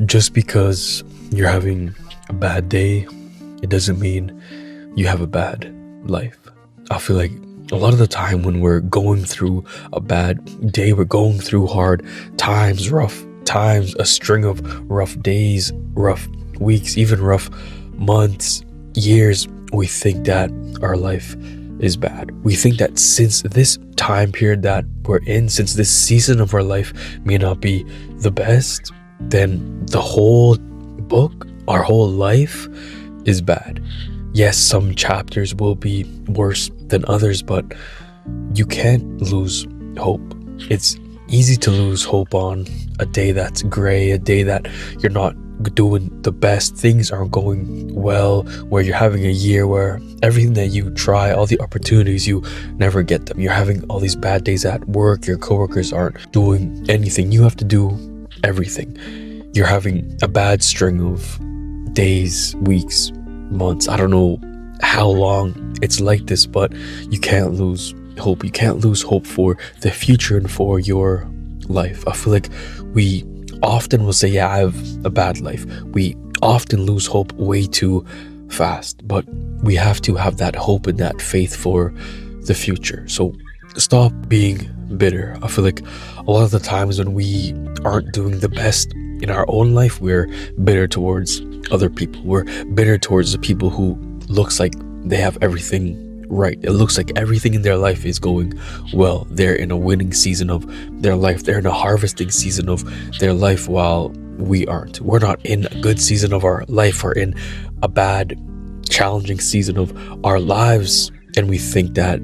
Just because you're having a bad day, it doesn't mean you have a bad life. I feel like a lot of the time when we're going through a bad day, we're going through hard times, rough times, a string of rough days, rough weeks, even rough months, years, we think that our life is bad. We think that since this time period that we're in, since this season of our life may not be the best, then the whole book, our whole life is bad. Yes, some chapters will be worse than others, but you can't lose hope. It's easy to lose hope on a day that's gray, a day that you're not doing the best, things aren't going well, where you're having a year where everything that you try, all the opportunities, you never get them. You're having all these bad days at work, your coworkers aren't doing anything, you have to do everything. You're having a bad string of days, weeks, months. I don't know how long it's like this, but you can't lose hope. You can't lose hope for the future and for your life. I feel like we often will say, yeah, I have a bad life. We often lose hope way too fast, but we have to have that hope and that faith for the future. So stop being bitter. I feel like a lot of the times when we aren't doing the best in our own life, we're bitter towards other people. We're bitter towards the people who looks like they have everything right. It looks like everything in their life is going well. They're in a winning season of their life. They're in a harvesting season of their life, while we aren't. We're not in a good season of our life. We're in a bad, challenging season of our lives, and we think that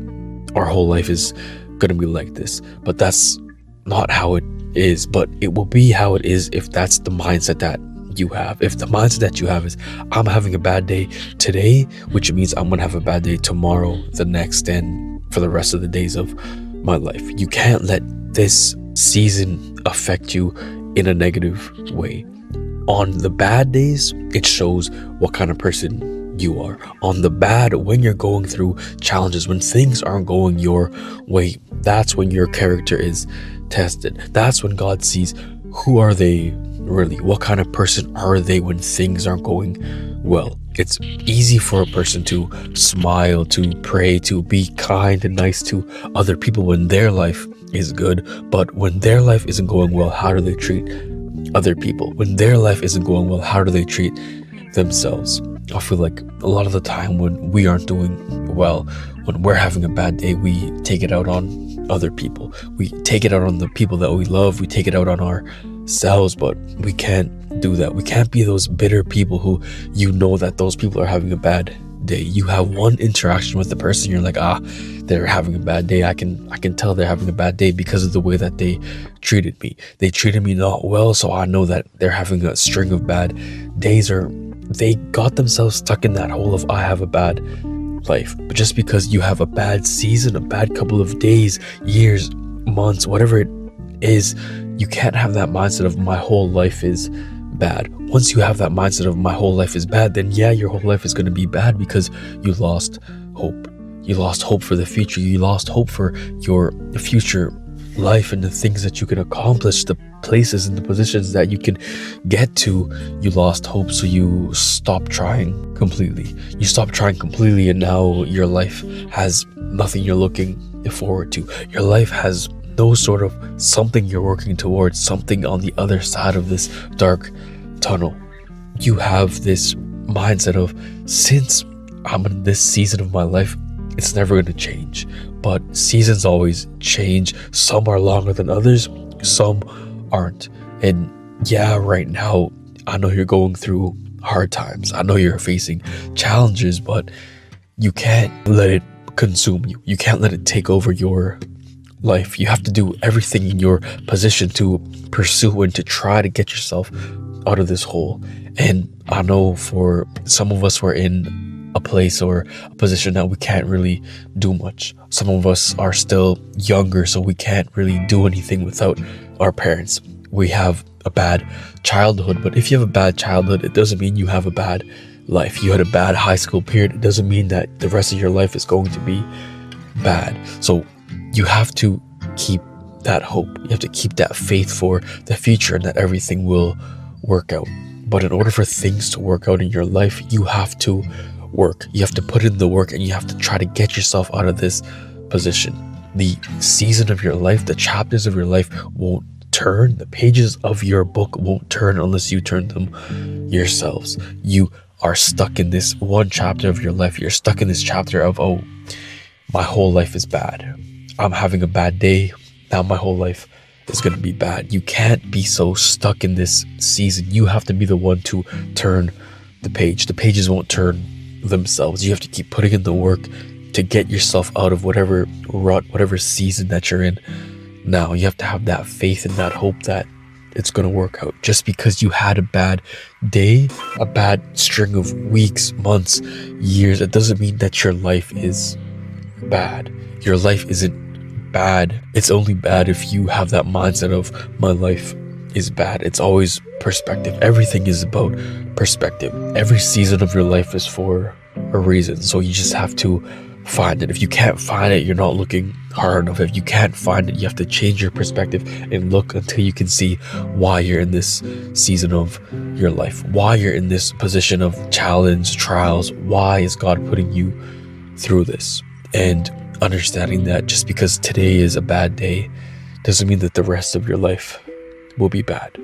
our whole life is going to be like this. But that's not how it is. But it will be how it is if that's the mindset that you have. If the mindset that you have is, I'm having a bad day today, which means I'm gonna have a bad day tomorrow, the next, and for the rest of the days of my life. You can't let this season affect you in a negative way. On the bad days, it shows what kind of person you are. On the bad, when you're going through challenges, when things aren't going your way, that's when your character is tested. That's when God sees, who are they really? What kind of person are they when things aren't going well? It's easy for a person to smile, to pray, to be kind and nice to other people when their life is good, but when their life isn't going well, how do they treat other people? When their life isn't going well, how do they treat themselves? I feel like a lot of the time when we aren't doing well, when we're having a bad day, we take it out on other people. We take it out on the people that we love. We take it out on ourselves, but we can't do that. We can't be those bitter people who, you know that those people are having a bad day. You have one interaction with the person, you're like, they're having a bad day. I can tell they're having a bad day because of the way that they treated me. They treated me not well, so I know that they're having a string of bad days, or they got themselves stuck in that hole of, I have a bad life. But just because you have a bad season, a bad couple of days, years, months, whatever it is, you can't have that mindset of, my whole life is bad. Once you have that mindset of, my whole life is bad, then yeah, your whole life is going to be bad, because you lost hope. You lost hope for the future. You lost hope for your future life and the things that you can accomplish, the places and the positions that you can get to. You lost hope, so you stopped trying completely. You stopped trying completely, and now your life has nothing you're looking forward to. Your life has no sort of something you're working towards, something on the other side of this dark tunnel. You have this mindset of, since I'm in this season of my life, it's never going to change. But seasons always change. Some are longer than others, some aren't. And yeah, right now, I know you're going through hard times. I know you're facing challenges, but you can't let it consume you. You can't let it take over your life. You have to do everything in your position to pursue and to try to get yourself out of this hole. And I know for some of us, we're in a place or a position that we can't really do much. Some of us are still younger, so we can't really do anything without our parents. We have a bad childhood, but if you have a bad childhood, it doesn't mean you have a bad life. You had a bad high school period, it doesn't mean that the rest of your life is going to be bad. So you have to keep that hope. You have to keep that faith for the future, and that everything will work out. But in order for things to work out in your life, you have to work. You have to put in the work, and you have to try to get yourself out of this position. The season of your life, the chapters of your life won't turn. The pages of your book won't turn unless you turn them yourselves. You are stuck in this one chapter of your life. You're stuck in this chapter of, oh, my whole life is bad. I'm having a bad day. Now my whole life is going to be bad. You can't be so stuck in this season. You have to be the one to turn the page. The pages won't turn themselves. You have to keep putting in the work to get yourself out of whatever rut, whatever season that you're in now. You have to have that faith and that hope that it's going to work out. Just because you had a bad day, a bad string of weeks, months, years, it doesn't mean that your life is bad. Your life isn't bad. It's only bad if you have that mindset of, my life is bad. It's always perspective. Everything is about perspective. Every season of your life is for a reason. So you just have to find it. If you can't find it, you're not looking hard enough. If you can't find it, you have to change your perspective and look until you can see why you're in this season of your life, why you're in this position of challenge, trials. Why is God putting you through this? And understanding that just because today is a bad day doesn't mean that the rest of your life will be bad.